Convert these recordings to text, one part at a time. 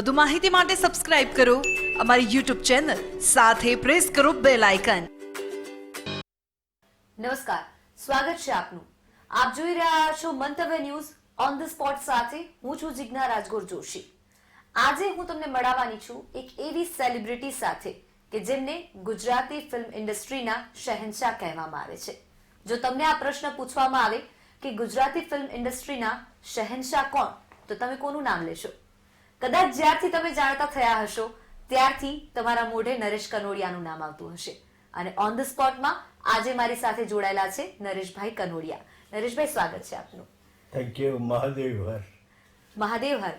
વધુ માહિતી માટે સબસ્ક્રાઇબ કરો અમારી YouTube ચેનલ, સાથે પ્રેસ કરો બેલ આઇકન. નમસ્કાર, સ્વાગત છે આપનું. આપ જોઈ રહ્યા છો મંતવ્ય ન્યૂઝ ઓન ધ સ્પોટ સાથે. હું છું જિજ્ઞા રાજગોર જોશી. આજે હું તમને મળાવવાની છું એક એવી સેલિબ્રિટી સાથે કે જેમને ગુજરાતી ફિલ્મ ઇન્ડસ્ટ્રીના શહેનશાહ કહેવામાં આવે છે. જો તમને આ પ્રશ્ન પૂછવામાં આવે કે ગુજરાતી ફિલ્મ ઇન્ડસ્ટ્રીના શહેનશાહ કોણ, તો તમે કોનું નામ લેશો? કદાચ જ્યારથી તમે જાણતા થયા હશો ત્યારથી તમારા મોઢે નરેશ કનોડિયાનું નામ આવતું હશે. અને ઓન ધ સ્પોટમાં આજે મારી સાથે જોડાયેલા છે નરેશભાઈ કનોડિયા. નરેશભાઈ, સ્વાગત છે આપનું. Thank you. મહાદેવ હર. મહાદેવ હર.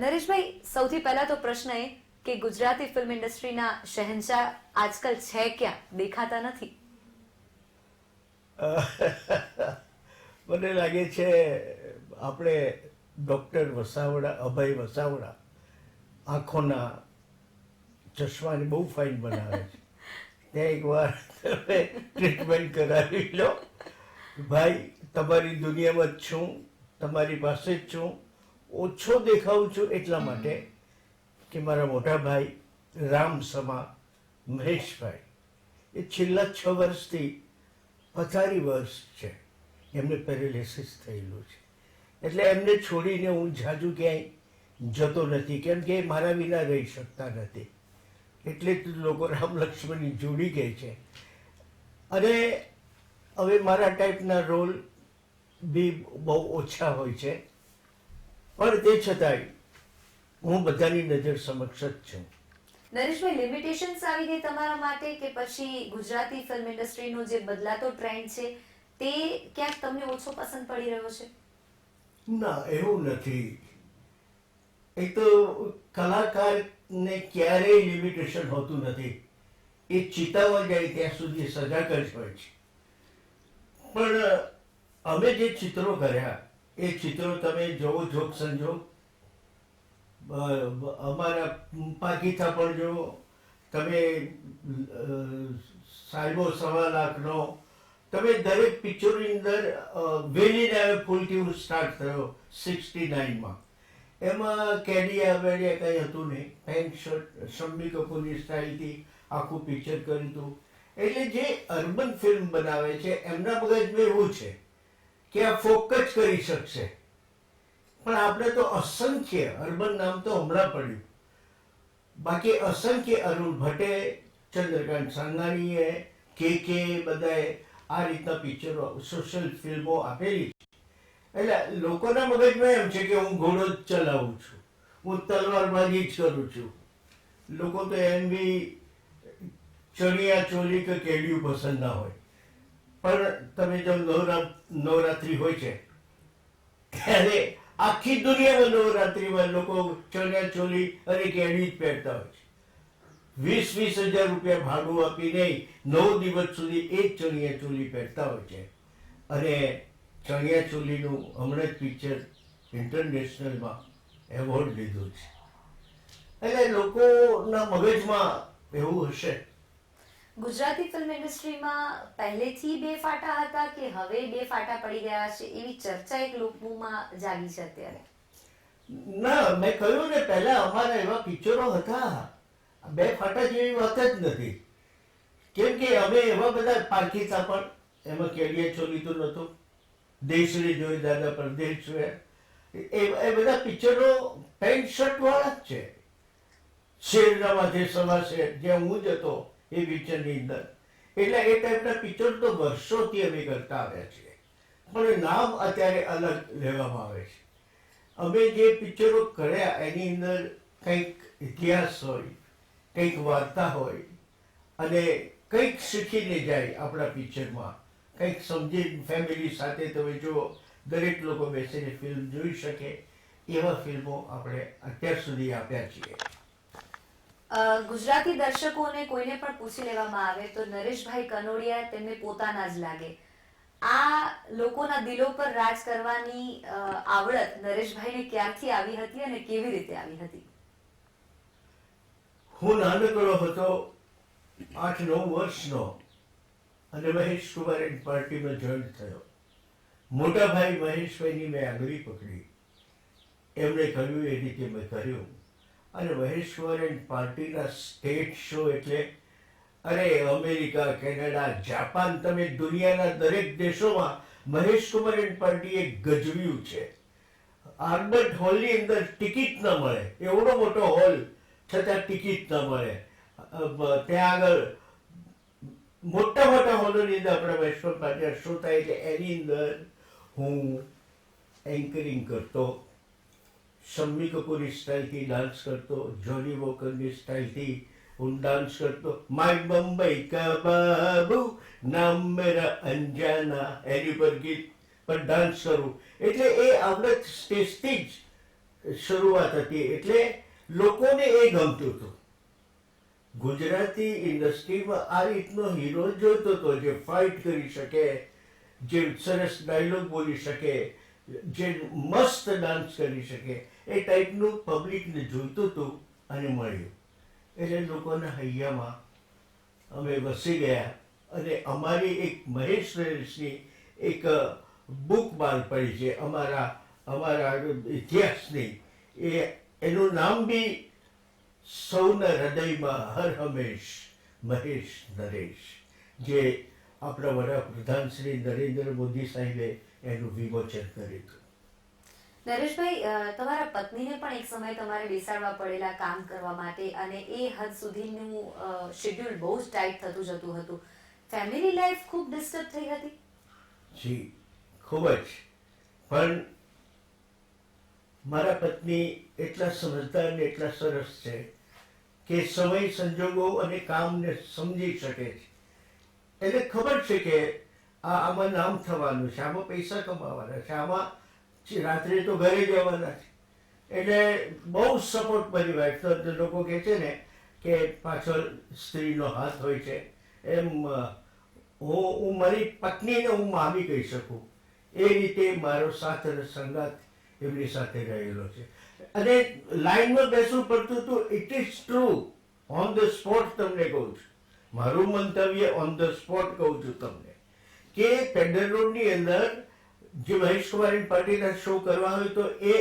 નરેશભાઈ, સૌથી પહેલા તો પ્રશ્ન એ કે ગુજરાતી ફિલ્મ ઇન્ડસ્ટ્રીના શહેનશાહ આજકાલ છે ક્યાં? દેખાતા નથી. મને લાગે છે આપણે ડૉક્ટર વસાવડા, અભય વસાવડા આંખોના ચશ્માને બહુ ફાઇન બનાવે છે. ત્યાં એકવાર તમે ટ્રીટમેન્ટ કરાવી લો. ભાઈ, તમારી દુનિયામાં જ છું, તમારી પાસે જ છું. ઓછો દેખાઉં છું એટલા માટે કે મારા મોટા ભાઈ રામ સમા મહેશભાઈ એ છેલ્લા 6 વર્ષથી પથારી વર્ષ છે. એમને પેરેલિસિસ થયેલું છે. એટલે એમને છોડીને હું જાજુ ક્યાંય જતો નથી, કેમ કે મારા વિના રહી શકતા નથી. એટલે જ લોકો રામ લક્ષ્મણની જોડી કહે છે. અને હવે મારા ટાઈપના રોલ બી બહુ ઓછા હોય છે, પણ તે છતાંય હું બધાની નજર સમક્ષ જ છું. નરેશભાઈ, લિમિટેશન્સ આવી ગઈ તમારા માટે કે પછી ગુજરાતી ફિલ્મ ઇન્ડસ્ટ્રીનો જે બદલાતો ટ્રેન્ડ છે તે ક્યાંક તમને ઓછો પસંદ પડી રહ્યો છે? ના, એવું નથી. એક તો કલાકારને ક્યારેય લિમિટેશન હોતું નથી. એ ચિતાવા જાય ત્યાં સુધી સજાગ જ હોય છે. પણ અમે જે ચિત્રો કર્યા એ ચિત્રો તમે જોવો, જોગ સંજોગ, અમારા પાકીથા પણ જુઓ, તમે સાહેબો 1.25 લાખનો, તમે દરેક પિક્ચરની અંદર વેલીને ફૂલથી હું સ્ટાર્ટ થયો 69માં. એમાં કેડિયા વેડિયા કંઈ હતું નહીં. પેન્ટ શર્ટ શમ્મી કપૂરની સ્ટાઇલથી આખું પિક્ચર કર્યું હતું. એટલે જે અર્બન ફિલ્મ બનાવે છે એમના મગજમાં એવું છે કે આ ફોક જ કરી શકશે. પણ આપણે તો અસંખ્ય, અર્બન નામ તો હમણાં પડ્યું, બાકી અસંખ્ય અરુણ ભટ્ટે, ચંદ્રકાંત સાંગાણીએ, કે બધાએ આ રીતના પિક્ચરો, સોશિયલ ફિલ્મો આપેલી છે. એટલે લોકોના મગજમાં એમ છે કે હું ઘોડો જ ચલાવું છું, હું તલવારબાજી જ કરું છું. લોકો તો એમ બી ચણિયા ચોલી કે કેડિયું પસંદ ના હોય. પણ તમે જો નવરાત્રિ હોય છે ત્યારે આખી દુનિયામાં નવરાત્રિમાં લોકો ચણિયા ચોલી અને કેડિયું જ પહેરતા હોય છે. 20,000 રૂપિયા ભાડું આપીને 9 દિવસ સુધી એ જ ચણિયા ચોલી પહેરતા હોય છે. અને ચણિયા ચોલીનું હમણાં જ પિક્ચર ઇન્ટરનેશનલમાં એવોર્ડ લીધું છે. એટલે લોકોના મગજમાં એવું હશે. ગુજરાતી ફિલ્મ ઇન્ડસ્ટ્રીમાં પહેલેથી બે ફાટા હતા કે હવે બે ફાટા પડી ગયા છે, એવી ચર્ચા એક લોકોમાં જાગી છે અત્યારે? ના, મેં કહ્યું ને, પહેલા અમારા એવા પિક્ચરો હતા. બે ફાટા જેવી વાત જ નથી. કેમ કે અમે એવા બધા પારખીતા પણ, એમાં કેડિયા ચોલી તો નહોતું, દેશને જોઈ દાદા પરદેશ, એ બધા પિક્ચરો પેન્ટ શર્ટ વાળા જ છે. શેરના માથે સવા શેર, જ્યાં હું જ હતો એ પિક્ચરની અંદર. એટલે એ ટાઈપના પિક્ચર તો વર્ષોથી અમે કરતા આવ્યા છીએ, પણ નામ અત્યારે અલગ લેવામાં આવે છે. અમે જે પિક્ચરો કર્યા એની અંદર કંઈક ઇતિહાસ હોય, કંઈક વાર્તા હોય, અને કંઈક શીખીને જાય આપણા પિક્ચરમાં, કંઈક સમજી. ફેમિલી સાથે તમે જો દરેક લોકો બેસીને ફિલ્મ જોઈ શકે એવા ફિલ્મો આપણે અત્યાર સુધી આપ્યા છીએ. ગુજરાતી દર્શકોને કોઈને પણ પૂછી લેવામાં આવે તો નરેશભાઈ કનોડિયા તેમને પોતાના જ લાગે. આ લોકોના દિલો પર રાજ કરવાની આવડત નરેશભાઈને ક્યારથી આવી હતી અને કેવી રીતે આવી હતી? હું નાનકડો હતો, 8-9 વર્ષનો, અને મહેશ કુમારની પાર્ટીમાં જોઈન થયો. મોટા ભાઈ મહેશભાઈની મેં આંગળી પકડી, એમણે કહ્યું એ રીતે મેં કર્યું. અને મહેશ્વરી પાર્ટીના સ્ટેટ શો એટલે અરે અમેરિકા, કેનેડા, જાપાન, તમે દુનિયાના દરેક દેશોમાં મહેશ કુમાર એન્ડ પાર્ટીએ ગજવ્યું છે. આલ્બર્ટ હોલની અંદર ટિકિટ ન મળે, એવડો મોટો હોલ છતાં ટિકિટ ન મળે. ત્યાં આગળ મોટા મોટા હોલોની અંદર આપણે મહેશ્વર પાર્ટી શો થાય એટલે એની અંદર હું એન્કરિંગ કરતો, શમ્મી કપૂરની સ્ટાઇલથી ડાન્સ કરતો, જોની વોકરની સ્ટાઇલથી હું ડાન્સ કરતો. માય બંબઈ કા બાબુ નામ મેરા અંજાના, એની પર ગીત પર ડાન્સ કરું. એટલે એ આવડત સ્ટેજથી જ શરૂઆત હતી. એટલે લોકોને એ ગમતું હતું. ગુજરાતી ઇન્ડસ્ટ્રીમાં આ રીતનો હીરો જોતો હતો, જે ફાઇટ કરી શકે, જે સરસ ડાયલોગ બોલી શકે, જે મસ્ત ડાન્સ કરી શકે. એ ટાઈપનું પબ્લિકને જોઈતું હતું અને મળ્યું. એટલે લોકોના હૈયામાં અમે વસી ગયા. અને અમારી એક મહેશ નરેશની એક બુક બહાર પડી છે અમારા ઇતિહાસની. એનું નામ બી સૌના હૃદયમાં હર હંમેશ મહેશ નરેશ, જે આપણા વડાપ્રધાન શ્રી નરેન્દ્ર મોદી સાહેબે એનું વિમોચન કર્યું હતું. નરેશભાઈ, તમારા પત્નીને પણ એક સમય તમારે બેસાડવા પડેલા કામ કરવા માટે, અને એ હદ સુધીનું શેડ્યુલ બહુ જ ટાઈટ થતું જતું હતું. ફેમિલી લાઈફ ખૂબ ડિસ્ટર્બ થઈ હતી? જી, ખૂબ જ. પણ મારા પત્ની એટલા સમજદાર ને એટલા સરસ છે કે સમય સંજોગો અને કામને સમજી શકે છે. એને ખબર છે કે આમાં નામ થવાનું છે, આમાં પૈસા કમાવાના છે, આમાં રાત્રે તો ઘરે જવાના છે. એટલે બહુ સપોર્ટ મારી વાઈફ. તો લોકો કહે છે ને કે પાછળ સ્ત્રીનો હાથ હોય છે, એમ હું મારી પત્નીને હું મામી કહી શકું. એ રીતે મારો સાથ અને સંગાત એમની સાથે રહેલો છે. અને લાઈનમાં બેસવું પડતું હતું. It is true, on the spot તમને કહું છું. મારું મંતવ્ય ઓન ધ સ્પોટ કહું છું તમને, કે પેડર રોડની અંદર જે મહેશ કુમાર પાર્ટીના શો કરવા હોય તો એ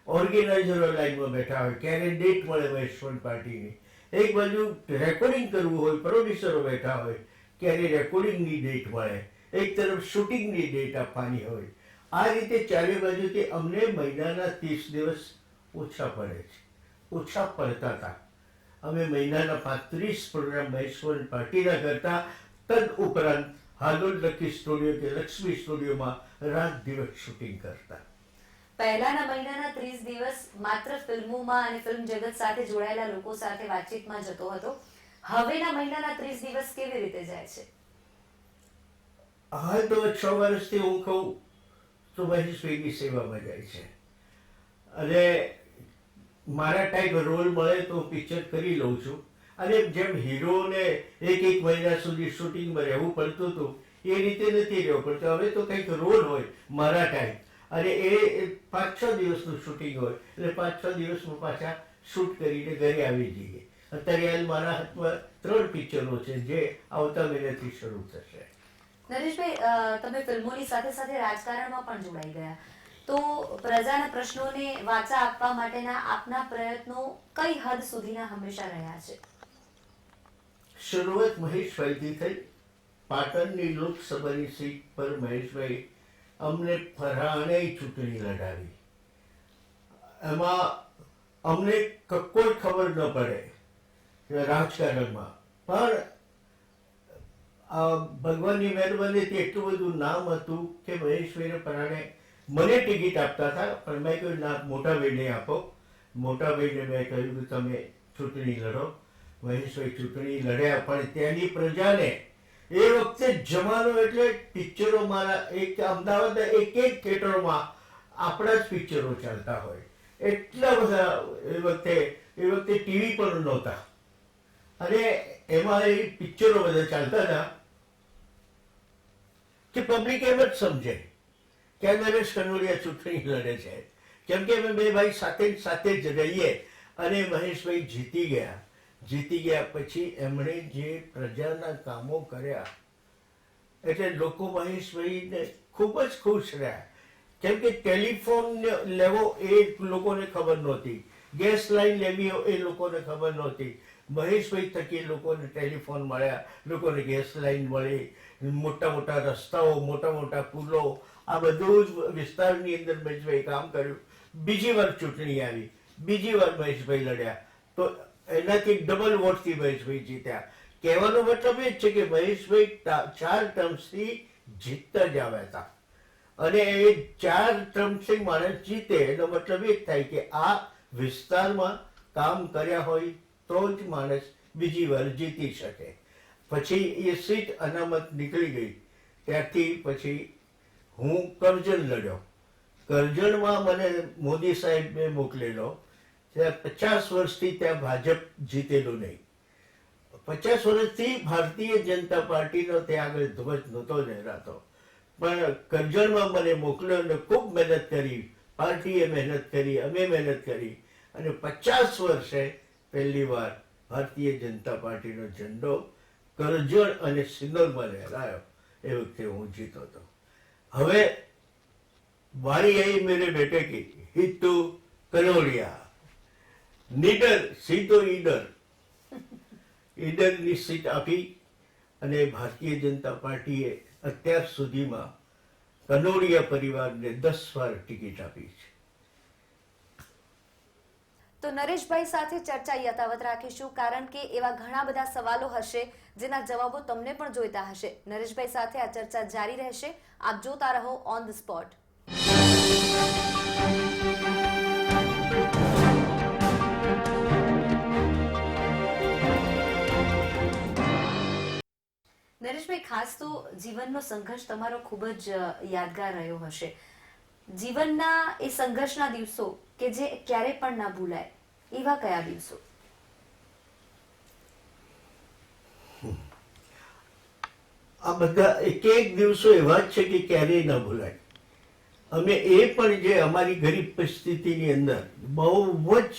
ઓર્ગેનાઇઝરો લાઈનમાં બેઠા હોય. ક્યારે ડેટ મળે મહેશ કુમાર પાર્ટીની, એક બાજુ રેકોર્ડિંગ કરવું હોય, પ્રોડ્યુસરો બેઠા હોય, ક્યારે રેકોર્ડિંગની ડેટ મળે, એક તરફ શૂટિંગની ડેટ આપવાની હોય. આ રીતે ચારે બાજુથી અમને મહિનાના 30 દિવસ ઓછા પડે છે, ઓછા પડતા હતા. અમે મહિનાના 35 પ્રોગ્રામ મહેશ્વર પાર્ટીના કરતા. તદ ઉપરાંત હાલોલ લકી સ્ટુડિયો કે લક્ષ્મી સ્ટુડિયોમાં રાત દિવસ શૂટિંગ કરતા. પહેલાના મહિનાના 30 દિવસ માત્ર ફિલ્મોમાં અને ફિલ્મ જગત સાથે જોડાયેલા લોકો સાથે વાતચીતમાં જતો હતો. હવેના મહિનાના 30 દિવસ કેવી રીતે જાય છે? હાલ તો 6 વર્ષથી હું કહું તો મહેશભાઈની સેવામાં જાય છે. અને મારા ટાઈપ રોલ મળે તો પિક્ચર કરી લઉં છું. અને જેમ હીરોને એક મહિના સુધી શૂટિંગમાં રહેવું પડતું હતું એ રીતે નથી રહેવું પડતું. હવે તો કંઈક રોલ હોય મારા ટાઈપ, અને એ 5-6 દિવસનું શૂટિંગ હોય, એટલે 5-6 દિવસમાં પાછા શૂટ કરીને ઘરે આવી જઈએ. અત્યારે હાલ મારા હાથમાં 3 પિક્ચરો છે જે આવતા મહિનાથી શરૂ થશે. નરેશભાઈ, તમે ફિલ્મોની સાથે સાથે રાજકારણમાં પણ જોડાઈ ગયા, તો પ્રજાના પ્રશ્નોને વાચા આપવા માટેના આપના પ્રયત્નો કઈ હદ સુધીના હંમેશા રહ્યા છે? શરૂઆત મહેશભાઈથી થઈ. પાટણની લોકસભાની સીટ પર મહેશભાઈ અમને ફરાણે ચૂંટણી લડાવી. એમાં અમને કોઈ ખબર ન પડે રાજકારણમાં, પણ ભગવાનની મહેરબાનીથી એટલું બધું નામ હતું કે મહેશભાઈને પરાણે મને ટિકિટ આપતા હતા. પણ મેં કહ્યું ના, મોટાભાઈને આપો. મોટાભાઈને મેં કહ્યું કે તમે ચૂંટણી લડો. મહેશભાઈ ચૂંટણી લડ્યા. પણ ત્યાંની પ્રજાને એ વખતે જમાનો એટલે પિક્ચરો મારા એક અમદાવાદના એક થિયેટરોમાં આપણા જ પિક્ચરો ચાલતા હોય. એટલા બધા એ વખતે ટીવી પણ નહોતા, અને એમાં એ પિક્ચરો બધા ચાલતા હતા કે પબ્લિક એમ જ સમજે કે નરેશ કનોડિયા ચૂંટણી લડે છે. કેમ કે અમે બે ભાઈ સાથે જ રહીએ. અને મહેશભાઈ જીતી ગયા. જીતી ગયા પછી એમણે જે પ્રજાના કામો કર્યા એટલે લોકો મહેશભાઈને ખૂબ જ ખુશ રહ્યા. કેમ કે ટેલિફોન લેવો એ લોકોને ખબર નહોતી. ગેસ લાઈન લેવી હોય એ લોકોને ખબર નહોતી. મહેશભાઈ થકી લોકોને ટેલિફોન મળ્યા, લોકોને ગેસ લાઈન મળી, મોટા મોટા રસ્તાઓ, મોટા મોટા પુલો, આ બધું જ વિસ્તારની અંદર મહેશભાઈ કામ કર્યું. બીજી વાર ચૂંટણી આવી, બીજી વાર મહેશભાઈ લડ્યા, તો એનાથી ડબલ વોટથી મહેશભાઈ જીત્યા. કહેવાનો મતલબ એ જ છે કે મહેશભાઈ 4 ટર્મ્સથી જીતતા જ આવ્યા હતા, અને એ 4 ટર્મ્સથી માણસ જીતે એનો મતલબ એ જ થાય કે આ વિસ્તારમાં કામ કર્યા હોય તો જ માણસ બીજી વાર જીતી શકે. પછી એ સીટ અનામત નીકળી ગઈ, ત્યારથી પછી હું કરજણ લડ્યો. કરજણમાં મને મોદી સાહેબે મોકલેલો. ત્યાં 50 વર્ષથી ત્યાં ભાજપ જીતેલું નહીં. 50 વર્ષથી ભારતીય જનતા પાર્ટીનો ત્યાં આગળ ધ્વજ નહોતો લહેરાતો, પણ કરજણમાં મને મોકલ્યો અને ખૂબ મહેનત કરી. પાર્ટીએ મહેનત કરી, અમે મહેનત કરી, અને 50 વર્ષે પહેલી વાર ભારતીય જનતા પાર્ટીનો ઝંડો કરજણ અને સિન્નરમાં લહેરાયો. એ વખતે હું જીતો હતો. હવે बारी आई मेरे बेटे की, हितू कनोडिया, નીડર સીધો ઈડર, ઈડરની સીટ આપી અને ભારતીય જનતા પાર્ટીએ અત્યાર સુધીમાં કનોડિયા પરિવારને 10 વાર ટિકિટ આપી છે. તો નરેશભાઈ સાથે ચર્ચા યથાવત રાખીશું, કારણ કે એવા ઘણા બધા સવાલો હશે જેના જવાબો તમને પણ જોઈતા હશે. નરેશભાઈ સાથે આ ચર્ચા જારી રહેશે. આપ જોતા રહો ઓન ધ સ્પોટ. નરેશભાઈ, ખાસ તો જીવનનો સંઘર્ષ તમારો ખૂબ જ યાદગાર રહ્યો હશે. જીવનના એ સંઘર્ષના દિવસો કે જે ક્યારેય પણ ના ભૂલાય, એવા કયા દિવસો? આ બધા એક દિવસો એવા જ છે કે ક્યારેય ન ભૂલાય. અમે એ પણ જે અમારી ગરીબ પરિસ્થિતિની અંદર, બહુ જ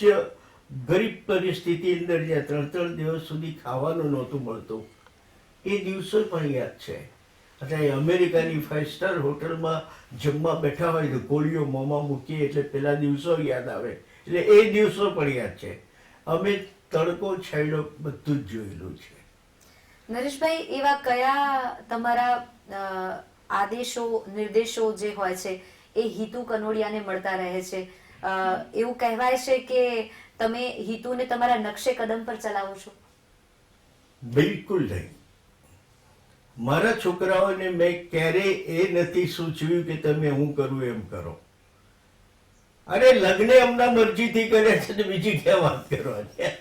ગરીબ પરિસ્થિતિ અંદર જ્યાં 3 દિવસ સુધી ખાવાનું નહોતું મળતું, એ દિવસો પણ યાદ છે. એટલે અમેરિકાની 5 સ્ટાર હોટલમાં જમવા બેઠા હોય તો ગોળીઓ મોંમાં મૂકીએ એટલે પેલા દિવસો યાદ આવે. એટલે એ દિવસો પણ યાદ છે. અમે તડકો છાંયડો બધું જ જોયેલું છે. નરેશભાઈ, એવા કયા તમારા આદેશો નિર્દેશો જે હોય છે એ હિતુ કનોડિયાને મળતા રહે છે? એવું કહેવાય છે કે તમે હિતુને તમારા નકશે કદમ પર ચલાવો છો? બિલકુલ નહીં. મારા છોકરાઓને મેં ક્યારેય એ નથી સૂચવ્યું કે તમે હું કરું એમ કરો. અરે લગ્ન એમના મરજીથી કરે છે તો બીજી ક્યાં વાત કરવાની.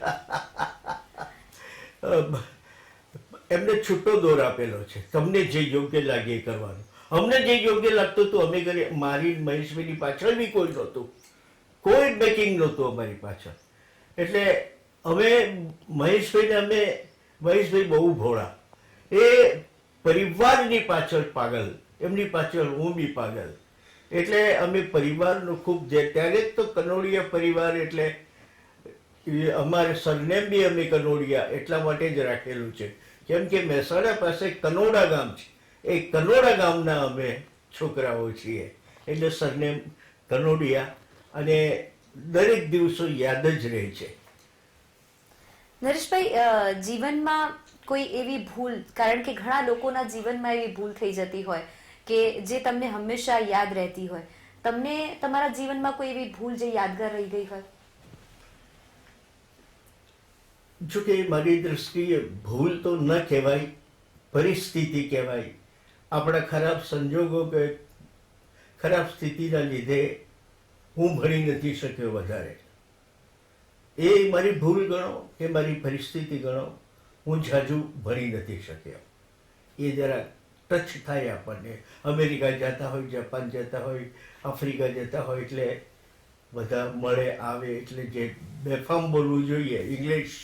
એમને છૂટો દોર આપેલો છે, તમને જે યોગ્ય લાગે એ કરવાનું. અમને જે યોગ્ય લાગતું હતું અમે કરીએ. મારી મહેશભાઈની પાછળ બી કોઈ નહોતું, કોઈ બેકિંગ નહોતું અમારી પાછળ. એટલે મહેશભાઈ બહુ ભોળા, એ પરિવારની પાછળ પાગલ, એમની પાછળ હું બી પાગલ. એટલે અમે પરિવારનું ખૂબ ત્યારે જ તો કનોડિયા પરિવાર એટલે અમારે સરનેમ બી અમે કનોડિયા એટલા માટે જ રાખેલું છે, કેમ કે મહેસાણા પાસે કનોડા ગામ છે. એ કનોડા ગામના અમે છોકરાઓ છીએ, એટલે સરનેમ કનોડિયા, અને દરેક દિવસો યાદ જ રહે છે. નરેશભાઈ, જીવનમાં કોઈ એવી ભૂલ, કારણ કે ઘણા લોકોના જીવનમાં એવી ભૂલ થઈ જતી હોય કે જે તમને હંમેશા યાદ રહેતી હોય, તમને તમારા જીવનમાં કોઈ એવી ભૂલ જે યાદગાર રહી ગઈ હોય? જો કે મારી દ્રષ્ટિએ ભૂલ તો ન કહેવાય, પરિસ્થિતિ કહેવાય. આપણા ખરાબ સંજોગો કે ખરાબ સ્થિતિના લીધે હું ભણી નથી શક્યો વધારે. એ મારી ભૂલ ગણો કે મારી પરિસ્થિતિ ગણો, હું ઝાઝું ભણી નથી શક્યો. એ જરા ટચ થાય આપણને. અમેરિકા જતા હોય, જાપાન જતા હોય, આફ્રિકા જતા હોય, એટલે બધા મળે આવે, એટલે જે બેફામ બોલવું જોઈએ ઇંગ્લિશ,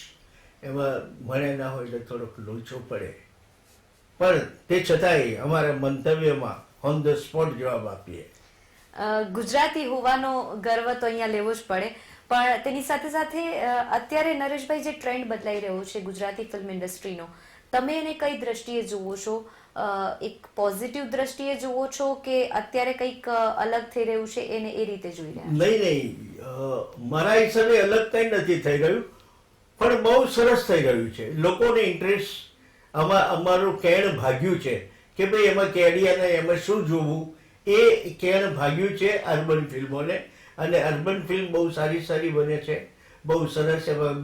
એમાં ભણ્યા ના હોય એટલે થોડોક લોચો પડે. પણ તે છતાંય અમારા મંતવ્યમાં ઓન ધ સ્પોટ જવાબ આપીએ. ગુજરાતી હોવાનો ગર્વ તો અહીંયા લેવો જ પડે, પણ તેની સાથે સાથે અત્યારે નરેશભાઈ જે ટ્રેન્ડ બદલાઈ રહ્યો છે ગુજરાતી ફિલ્મ ઇન્ડસ્ટ્રીનો, તમે એને કઈ દ્રષ્ટિએ જુઓ છો? એક પોઝિટિવ દ્રષ્ટિએ જુઓ છો કે અત્યારે કંઈક અલગ થઈ રહ્યું છે એને એ રીતે જોઈ રહ્યા છો? નહીં, મારા હિસાબે અલગ કંઈ નથી થઈ રહ્યું, પણ બહુ સરસ થઈ રહ્યું છે. લોકોને ઇન્ટરેસ્ટ અમારું કેણ ભાગ્યું છે કે ભાઈ એમાં કેડિયાને એમાં શું જોવું, એ કેણ ભાગ્યું છે અર્બન ફિલ્મોને. અને અર્બન ફિલ્મ બહુ સારી સારી બને છે, બહુ સરસ એમાં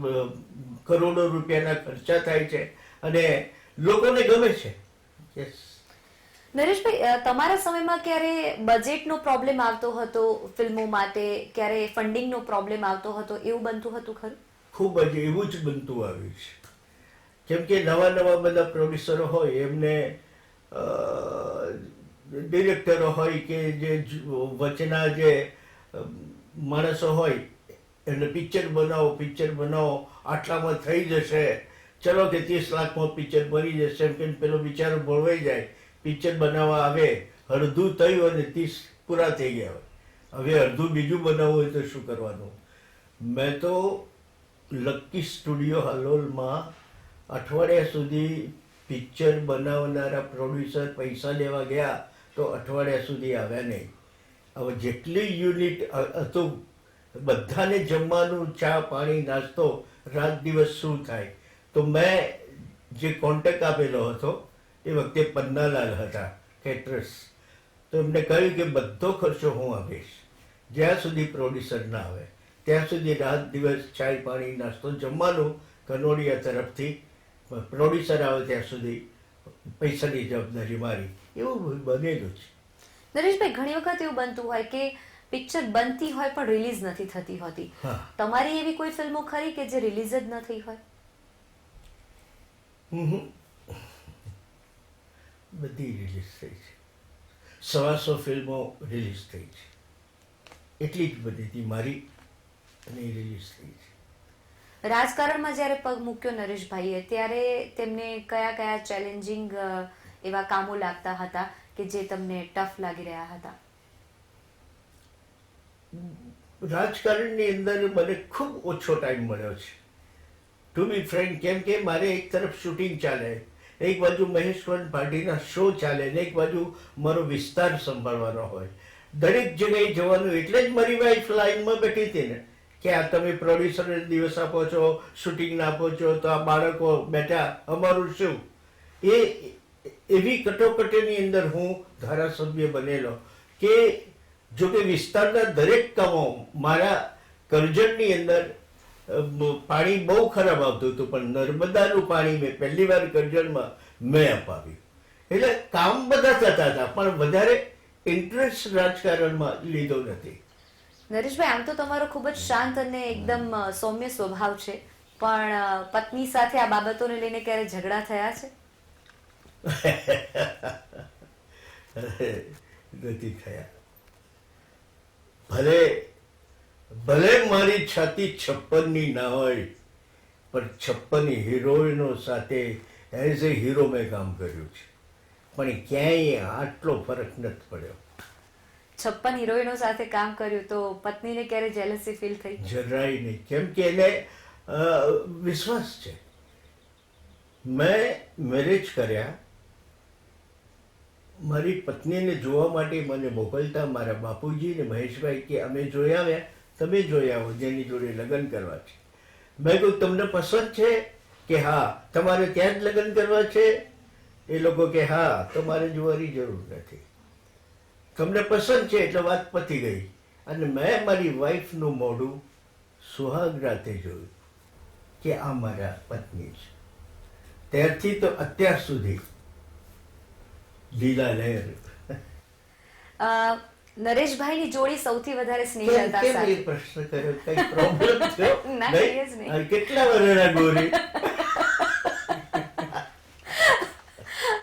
કરોડો રૂપિયાના ખર્ચા થાય છે અને લોકોને ગમે છે. યસ. નરેશભાઈ, તમારા સમયમાં ક્યારે બજેટનો પ્રોબ્લેમ આવતો હતો ફિલ્મો માટે, ક્યારે ફંડિંગનો પ્રોબ્લેમ આવતો હતો, એવું બનતું હતું ખરું? ખૂબ જ એવું જ બનતું આવ્યું છે. કેમ કે નવા નવા બધા પ્રોડ્યુસરો હોય એમને ડિરેક્ટરો હોય કે જે વચના જે માણસો હોય એટલે પિક્ચર બનાવો, આટલામાં થઈ જશે, ચલો કે 30 લાખમાં પિક્ચર બની જશે એમ કે પેલો બિચારો ભોળવાઈ જાય. પિક્ચર બનાવવા આવે, અડધું થયું અને 30 પૂરા થઈ ગયા હોય. હવે અડધું બીજું બનાવવું હોય તો શું કરવાનું? મેં તો લક્કી સ્ટુડિયો હાલોલમાં અઠવાડિયા સુધી પિક્ચર બનાવનારા પ્રોડ્યુસર પૈસા લેવા ગયા તો અઠવાડિયા સુધી આવ્યા નહીં. હવે જેટલી યુનિટ હતું બધાને જમવાનું, ચા પાણી નાસ્તો, રાત દિવસ શું થાય. તો મેં જે કોન્ટેક્ટ આપેલો હતો એ વખતે પન્નાલાલ હતા કેટરર્સ, તો એમને કહ્યું કે બધો ખર્ચો હું આપીશ, જ્યાં સુધી પ્રોડ્યુસર ના આવે ત્યાં સુધી રાત દિવસ ચાય પાણી નાસ્તો જમવાનું કનોડિયા તરફથી, પ્રોડ્યુસર આવે ત્યાં સુધી પૈસાની જવાબદારી મારી. એવું બનેલું છે. નરેશભાઈ, ઘણી વખત એવું બનતું હોય કે પિક્ચર બનતી હોય પણ રિલીઝ નથી થતી હોતી. તમારી એવી કોઈ ફિલ્મો ખરી કે જે રિલીઝ જ ન થઈ હોય? બધી રિલીઝ થઈ છે. 125 ફિલ્મો રિલીઝ થઈ છે, એટલી જ બધી હતી મારી અને એ રિલીઝ થઈ છે. રાજકારણમાં જ્યારે પગ મૂક્યો નરેશભાઈએ, ત્યારે તેમને કયા કયા ચેલેન્જિંગ એવા કામો લાગતા હતા કે જે તમને ટફ લાગી રહ્યા હતા? રાજકારણની અંદર મને ખૂબ ઓછો ટાઈમ મળ્યો છે, ટુ બી ફ્રેન્ક. કેમ કે મારે એક તરફ શૂટિંગ ચાલે, એક બાજુ મહેશ્વર પાર્ટીના શો ચાલે ને એક બાજુ મારો વિસ્તાર સંભાળવાનો હોય. દરેક જગ્યાએ જવાનું. એટલે જ મારી વાઈફ લાઈનમાં બેઠી હતી ને કે આ તમે પ્રોડ્યુસરને દિવસ આપો છો, શૂટિંગ આપો છો, તો આ બાળકો બેઠા, અમારું શું? એ એવી કટોકટીની અંદર હું ધારાસભ્ય બનેલો કે જો કે વિસ્તારના દરેક કામો, મારા કરજણની અંદર પાણી બહુ ખરાબ આવતું હતું પણ નર્મદાનું પાણી મેં પહેલી વાર કરજણમાં મેં અપાવ્યું. એટલે કામ બધા થતા હતા પણ વધારે ઇન્ટરેસ્ટ રાજકારણમાં લીધો નથી. નરેશભાઈ, આમ તો તમારો ખૂબ જ શાંત અને એકદમ સૌમ્ય સ્વભાવ છે, પણ પત્ની સાથે આ બાબતોને લઈને ક્યારે ઝઘડા થયા છે? નથી થયા. ભલે મારી છાતી 56ની ના હોય પણ 56 હિરોઈનો સાથે એઝ એ હીરો મેં કામ કર્યું છે, પણ ક્યાંય આટલો ફરક નથી પડ્યો. 56 હિરોઈનો સાથે કામ કર્યું તો પત્નીને ક્યારે જેલસી ફીલ થઈ? જરાય નહીં. કેમ કે એને વિશ્વાસ છે. મેં મેરેજ કર્યા, મારી પત્નીને જોવા માટે મને મોકલતા મારા બાપુજી ને મહેશભાઈ કે અમે જોઈ આવ્યા, તમે જોઈ આવો જેની જોડે લગ્ન કરવા છે. મેં કહ્યું તમને પસંદ છે કે હા? તમારે ત્યાં જ લગ્ન કરવા છે? એ લોકો કે હા, તમારે જોવાની જરૂર નથી, તમને પસંદ છે એટલે વાત પતી ગઈ. અને મેં મારી વાઈફનું મોઢું સુહાગ રાતે જોયું કે આ મારા પત્ની છે. ત્યારથી તો અત્યાર સુધી લીલા લહેર. નરેશભાઈની જોડી સૌથી વધારે સ્નેહ કેમ હતા કેમ સાથે? એ પ્રશ્ન કર્યો? કઈ પ્રોબ્લેમ થયો? ના, નહીં? કઈ જ નહીં. આ કેટલા વર્ષના ગોરી?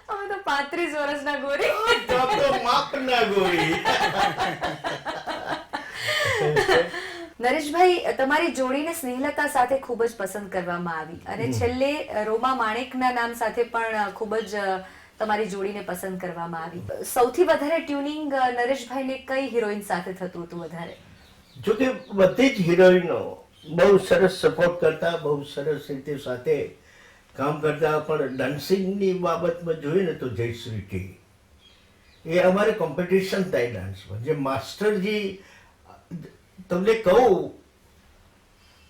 અમે તો 35 વર્ષના ગોરી. તો માપના ગોરી. નરેશભાઈ, તમારી જોડીને સ્નેહલતા સાથે ખૂબ જ પસંદ કરવામાં આવી અને છેલ્લે રોમા માણેકના નામ સાથે પણ ખૂબ જ તમારી જોડીને પસંદ કરવામાં આવી. સૌથી વધારે ટ્યુનિંગ નરેશભાઈને કઈ હિરોઈન સાથે થતું હતું વધારે? જો કે બધી જ હિરોઈનો બહુ સરસ સપોર્ટ કરતા, બહુ સરસ રીતે સાથે કામ કરતા પણ ડાન્સિંગની બાબતમાં જોઈએ ને તો જયશ્રી ટી એ અમારે કોમ્પિટિશન થાય ડાન્સમાં. જે માસ્ટરજી તમને કહું,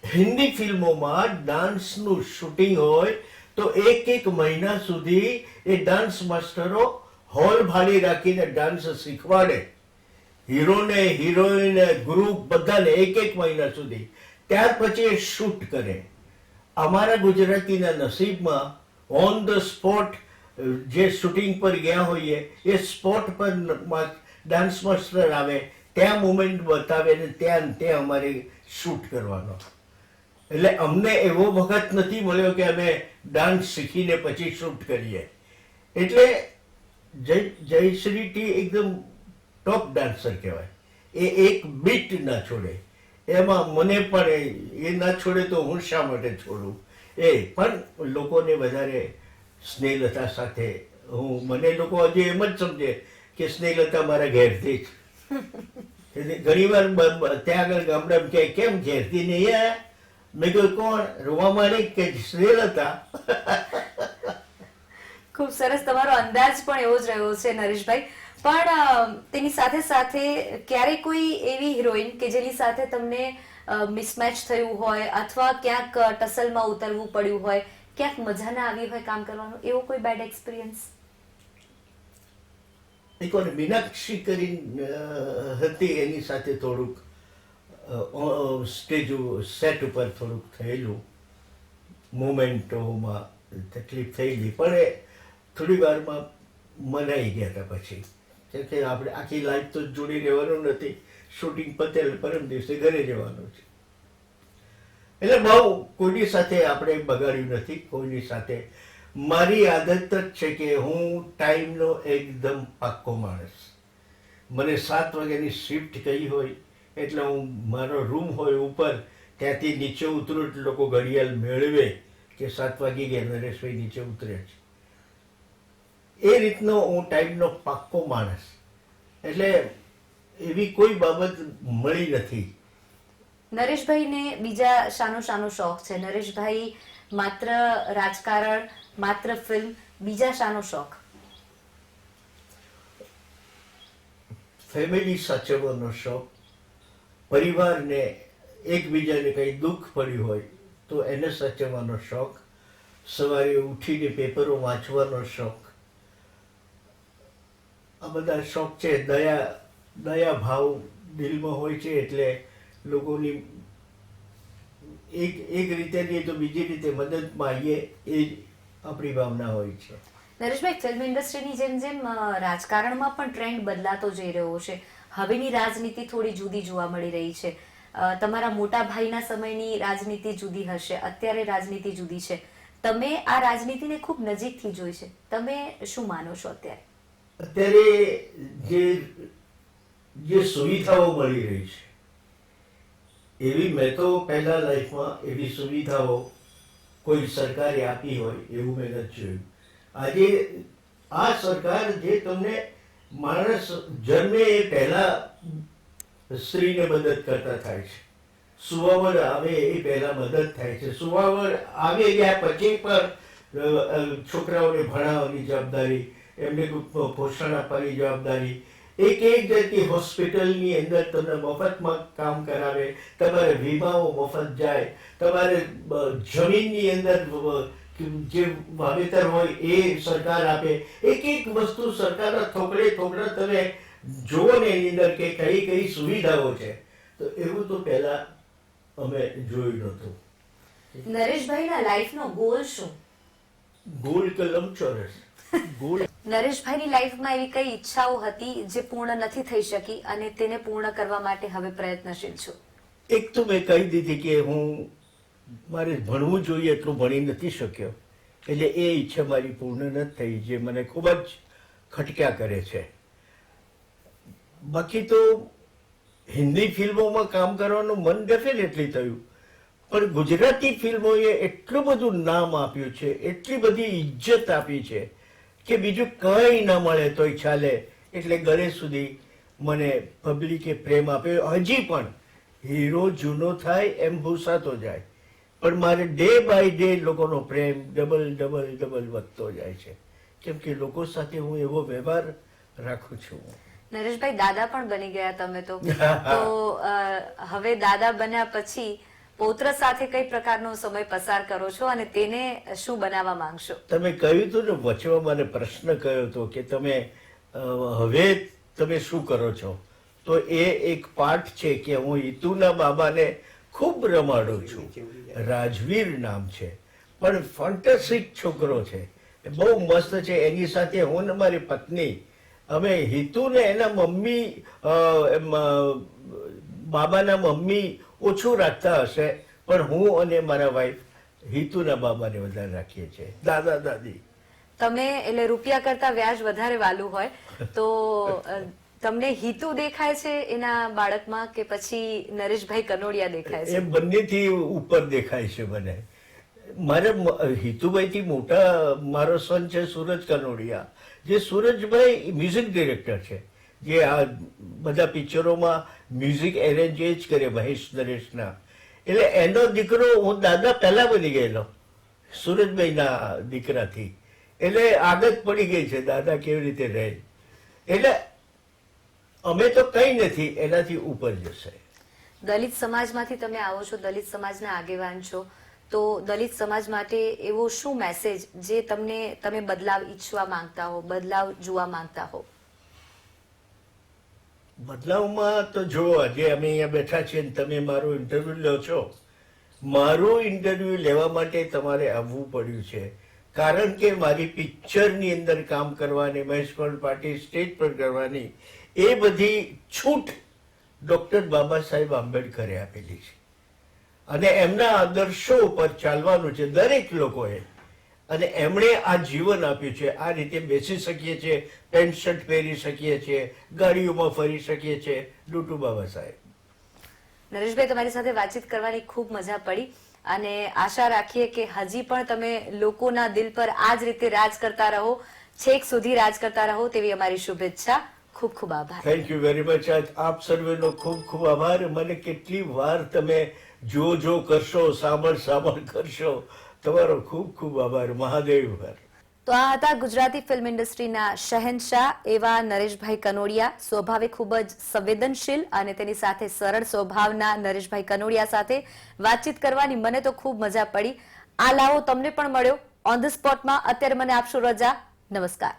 હિન્દી ફિલ્મોમાં ડાન્સનું શૂટિંગ હોય તો એક મહિના સુધી એ ડાન્સ માસ્ટરો હોલ ભાડી રાખીને ડાન્સ શીખવાડે, હીરોને હિરોઈન ગ્રુપ બધાને એક મહિના સુધી. ત્યાર પછી એ શૂટ કરે. અમારા ગુજરાતીના નસીબમાં ઓન ધ સ્પોટ જે શૂટિંગ પર ગયા હોઈએ એ સ્પોટ પર ડાન્સ માસ્ટર આવે, ત્યાં મુમેન્ટ બતાવે ને ત્યાં અમારે શૂટ કરવાનો. એટલે અમને એવો વખત નથી મળ્યો કે અમે ડાન્સ શીખીને પછી શૂટ કરીએ. એટલે જયશ્રી ટી એકદમ ટોપ ડાન્સર કહેવાય. એ એક બીટ ના છોડે. એમાં મને પણ એ ના છોડે તો હું શા માટે છોડું. એ પણ લોકોને વધારે સ્નેહલતા સાથે મને લોકો હજી એમ જ સમજે કે સ્નેહલતા મારા ઘેરથી જ. ઘણી વાર ત્યાં આગળ ગામડામાં કે કેમ ઘેરથી નહીં આયા? મેં કહ્યું કોણ? રોવા માંડી કે સ્નેહલતા. ખૂબ સરસ, તમારો અંદાજ પણ એવો જ રહ્યો છે નરેશભાઈ. પણ તેની સાથે સાથે ક્યારેય કોઈ એવી હિરોઈન કે જેની સાથે તમને મિસમેચ થયું હોય અથવા ક્યાંક ટસલમાં ઉતરવું પડ્યું હોય, ક્યાંક મજા ના આવી હોય કામ કરવાનું, એવો કોઈ બેડ એક્સપિરિયન્સ? એકવાર મીનાક્ષી કરીને હતી, એની સાથે થોડુંક સ્ટેજ સેટ ઉપર થોડુંક થયેલું, મોમેન્ટોમાં તકલીફ થયેલી, પણ એ થોડી વારમાં મનાઈ ગયા હતા પછી. કે આપણે આખી લાઈફ તો જોડી રહેવાનું નથી, શૂટિંગ પતે પરમ દિવસે ઘરે જવાનું છે. એટલે બહુ કોઈની સાથે આપણે બગાડ્યું નથી, કોઈની સાથે. મારી આદત જ છે કે હું ટાઈમનો એકદમ પાક્કો માણસ. મને 7 વાગ્યાની શિફ્ટ કહી હોય એટલે હું મારો રૂમ હોય ઉપર, ત્યાંથી નીચે ઉતરું એટલે લોકો ઘડિયાળ મેળવે કે 7 વાગી ગયા, નરેશભાઈ નીચે ઉતરે છે. એ રીતનો હું ટાઈમનો પાક્કો માણસ. એટલે એવી કોઈ બાબત મળી નથી. નરેશભાઈને બીજા શાનો શોખ છે? નરેશભાઈ માત્ર રાજકારણ, માત્ર ફિલ્મ, બીજા શાનો શોખ? ફેમિલી સાચવવાનો શોખ, પરિવારને એકબીજાને કંઈ દુઃખ પડ્યું હોય તો એને સાચવવાનો શોખ, સવારે ઉઠીને પેપરો વાંચવાનો શોખ. આ બધા શોખ છે. દયા ભાવ દિલમાં હોય છે એટલે લોકોની એક રીતે નહીં તો બીજી રીતે મદદમાં આવીએ, એ જ આપણી ભાવના હોય છે. નરેશભાઈ, ફિલ્મ ઇન્ડસ્ટ્રીની જેમ જેમ રાજકારણમાં પણ ટ્રેન્ડ બદલાતો જઈ રહ્યો છે. હવેની રાજનીતિ થોડી જુદી જોવા મળી રહી છે. તમારા મોટા ભાઈના સમયની રાજનીતિ જુદી હશે, અત્યારે રાજનીતિ જુદી છે. તમે આ રાજનીતિને ખૂબ નજીકથી જોઈ છે, તમે શું માનો છો અત્યારે? અત્યારે જે સુવિધાઓ મળી રહી છે એવી મેં તો પહેલા લાઈફમાં એવી સુવિધાઓ કોઈ સરકારે આપી હોય એવું મેં નથી જોયું. આજે આ સરકાર જે તમને માણસ જન્મે એ પહેલા સ્ત્રીને મદદ કરતા થાય છે, સુવાવડ આવે એ પહેલા મદદ થાય છે, સુવાવડ આવે ગયા પછી પણ છોકરાઓને ભણાવવાની જવાબદારી, એમને પોષણ આપવાની જવાબદારી, એક જાતની હોસ્પિટલની અંદર તમને મફતમાં કામ કરાવે, તમારે વીમાઓ મફત જાય, તમારે જમીનની અંદર જે વાવેતર હોય એ સરકાર આપે. એક વસ્તુ સરકારના થોકડા તમે જુઓ ને એની અંદર કે કઈ સુવિધાઓ છે, તો એવું તો પહેલા અમે જોયું નહોતું. નરેશભાઈના લાઈફનો ગોલ શું? ગોલ કે લંબચોરસ? ગોલ. નરેશભાઈની લાઈફમાં એવી કઈ ઈચ્છાઓ હતી જે પૂર્ણ નથી થઈ શકી અને તેને પૂર્ણ કરવા માટે હવે પ્રયત્નશીલ છો? એક તો મેં કહી દીધી કે હું મારે ભણવું જોઈએ એટલું ભણી નથી શક્યો, એટલે એ ઈચ્છા મારી પૂર્ણ નથી થઈ, જે મને ખૂબ જ ખટક્યા કરે છે. બાકી તો હિન્દી ફિલ્મોમાં કામ કરવાનું મન ડેફિનેટલી થયું, પણ ગુજરાતી ફિલ્મોએ એટલું બધું નામ આપ્યું છે, એટલી બધી ઇજ્જત આપી છે કે બીજું કંઈ ન મળે તોય ચાલે. એટલે ગળે સુધી મને પબ્લિકે પ્રેમ આપ્યો. હજી પણ હીરો જૂનો થાય એમ ભૂસાતો જાય, પણ મારે ડે બાય ડે લોકોનો પ્રેમ ડબલ વધતો જાય છે, કેમ કે લોકો સાથે હું એવો વ્યવહાર રાખું છું. નરેશભાઈ, દાદા પણ બની ગયા તમે તો હવે દાદા બન્યા પછી પૌત્ર સાથે કઈ પ્રકારનો સમય પસાર કરો છો અને તેને શું બનાવવા માંગશો? તમે કહ્યું હતું ને વચમાં મને પ્રશ્ન કહ્યો હતો કે તમે હવે તમે શું કરો છો, તો એ એક પાઠ છે કે હું હિતુના બાબાને ખૂબ રમાડું છું. રાજવીર નામ છે, પણ ફેન્ટાસ્ટિક છોકરો છે, બહુ મસ્ત છે. એની સાથે હું ને મારી પત્ની અમે હિતુને એના મમ્મી બાબાના મમ્મી ઓછું રાખતા હશે, પણ હું અને મારા વાઈફ હિતુના બાબાને વધારે રાખીએ છીએ, દાદા દાદી. તમે એટલે રૂપિયા કરતા વ્યાજ વધારે વાલું હોય તો તમને હિતુ દેખાય છે એના બાળકમાં કે પછી નરેશભાઈ કનોડિયા દેખાય છે? એ બંનેથી ઉપર દેખાય છે મને. મારા હિતુભાઈ થી મોટા મારો સન છે સુરજ કનોડિયા, જે સુરજભાઈ મ્યુઝિક ડિરેક્ટર છે, જે આ બધા પિક્ચરોમાં મ્યુઝિક એરેન્જ જ કરે મહેશ નરેશના. એટલે એનો દીકરો હું દાદા પહેલા બની ગયેલો સુરજભાઈના દીકરાથી, એટલે આદત પડી ગઈ છે દાદા કેવી રીતે રહે. એટલે અમે તો કઈ નથી, એનાથી ઉપર જશે. દલિત સમાજમાંથી તમે આવો છો, દલિત સમાજના આગેવાન છો, તો દલિત સમાજ માટે એવો શું મેસેજ જે તમે બદલાવ ઈચ્છવા માંગતા હો, બદલાવ જોવા માંગતા હો? બદલાવમાં તો જો આજે અમે અહીંયા બેઠા છીએ ને તમે મારું ઇન્ટરવ્યુ લો છો, મારું ઇન્ટરવ્યુ લેવા માટે તમારે આવવું પડ્યું છે, કારણ કે મારી પિક્ચરની અંદર કામ કરવાની, મહેશ પાર્ટી સ્ટેજ પર કરવાની એ બધી છૂટ ડોક્ટર બાબા સાહેબ આંબેડકરે આપેલી છે, અને એમના આદર્શો ઉપર ચાલવાનું છે દરેક લોકોએ, અને એમણે આ જીવન આપ્યું છે. આ રીતે બેસી શકીએ છીએ, પેન્ટ શર્ટ પહેરી શકીએ છીએ, ગાડીઓમાં ફરી શકીએ છીએ, ડુટુ બાબા સાહેબ. નરેશભાઈ, તમારી સાથે વાતચીત કરવાની ખૂબ મજા પડી અને આશા રાખીએ કે હજી પણ તમે લોકોના દિલ પર આ જ રીતે રાજ કરતા રહો, છેક સુધી રાજ કરતા રહો, તેવી અમારી શુભેચ્છા. ખૂબ ખૂબ આભાર. Thank you very much. આપ સર્વેનો ખૂબ ખૂબ આભાર. મને કેટલી વાર તમે જો કરશો, સાંભળ કરશો, તમારો ખૂબ ખૂબ આભાર. મહાદેવ હર. તો આ હતા ગુજરાતી ફિલ્મ ઇન્ડસ્ટ્રીના શહેનશાહ એવા નરેશભાઈ કનોડિયા. સ્વભાવે ખૂબ જ સંવેદનશીલ અને તેની સાથે સરળ સ્વભાવના નરેશભાઈ કનોડિયા સાથે વાતચીત કરવાની મને તો ખૂબ મજા પડી. આ લાવો તમને પણ મળ્યો ઓન ધ સ્પોટમાં. અત્યારે મને આપશો રજા. નમસ્કાર.